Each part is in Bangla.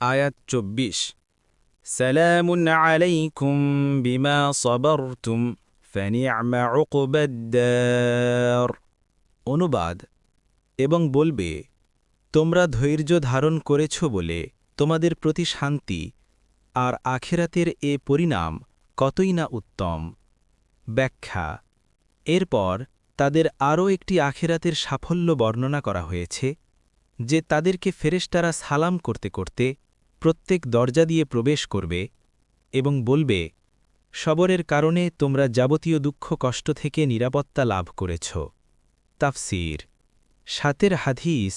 আয়াত ২৪ সালামুন আলাইকুম বিমা সাবারতুম ফানি'মা উকবাদ-দার। অনুবাদ, এবং বলবে, তোমরা ধৈর্য ধারণ করেছ বলে তোমাদের প্রতি শান্তি, আর আখিরাতের এ পরিণাম কতই না উত্তম। ব্যাখ্যা। এরপর তাদের আরও একটি আখিরাতের সাফল্য বর্ণনা করা হয়েছে, যে তাদেরকে ফেরেশতারা সালাম করতে করতে প্রত্যেক দরজা দিয়ে প্রবেশ করবে এবং বলবে, সবরের কারণে তোমরা যাবতীয় দুঃখ কষ্ট থেকে নিরাপত্তা লাভ করেছ। তাফসীর। সাতের হাদিস।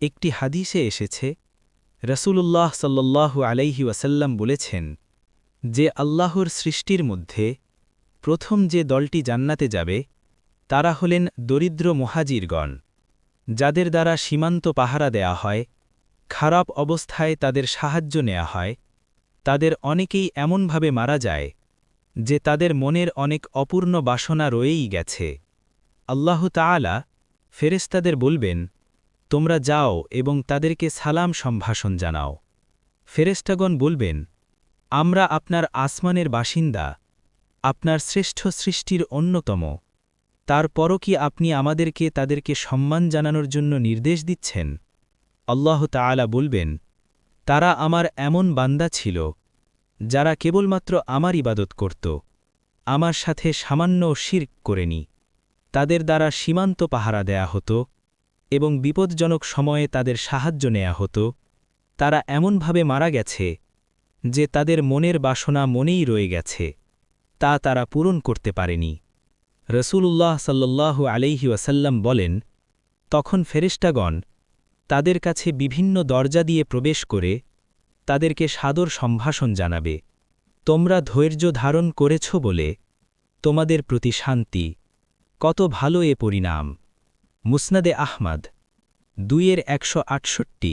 একটি হাদিসে এসেছে, রাসূলুল্লাহ সাল্লাল্লাহু আলাইহি ওয়াসাল্লাম বলেছেন যে আল্লাহর সৃষ্টির মধ্যে প্রথম যে দলটি জান্নাতে যাবে তারা হলেন দরিদ্র মুহাজিরগণ, যাদের দ্বারা সীমান্ত পাহারা দেয়া হয়, খারাপ অবস্থায় তাদের সাহায্য নেয়া হয়। তাদের অনেকেই এমনভাবে মারা যায় যে তাদের মনের অনেক অপূর্ণ বাসনা রয়েই গেছে। আল্লাহ তাআলা ফেরেশতাদের বলবেন, তোমরা যাও এবং তাদেরকে সালাম সম্ভাষণ জানাও। ফেরেশতাগণ বলবেন, আমরা আপনার আসমানের বাসিন্দা, আপনার শ্রেষ্ঠ সৃষ্টির অন্যতম, তারপরও কি আপনি আমাদেরকে তাদেরকে সম্মান জানানোর জন্য নির্দেশ দিচ্ছেন? আল্লাহ তাআলা বলবেন, তারা আমার এমন বান্দা ছিল যারা কেবলমাত্র আমার ইবাদত করত, আমার সাথে সামান্য শিরক করেনি। তাদের দ্বারা সীমান্ত পাহারা দেয়া হতো এবং বিপজ্জনক সময়ে তাদের সাহায্য নেয়া হতো। তারা এমনভাবে মারা গেছে যে তাদের মনের বাসনা মনেই রয়ে গেছে, তা তারা পূরণ করতে পারেনি। রাসূলুল্লাহ সাল্লাল্লাহু আলাইহি ওয়াসাল্লাম বলেন, তখন ফেরেশতাগণ তাদের কাছে বিভিন্ন দরজা দিয়ে প্রবেশ করে তাদেরকে সাদর সম্ভাষণ জানাবে, তোমরা ধৈর্য ধারণ করেছ বলে তোমাদের প্রতি শান্তি, কত ভালো এ পরিণাম। মুসনাদে আহমদ ২-১৬৮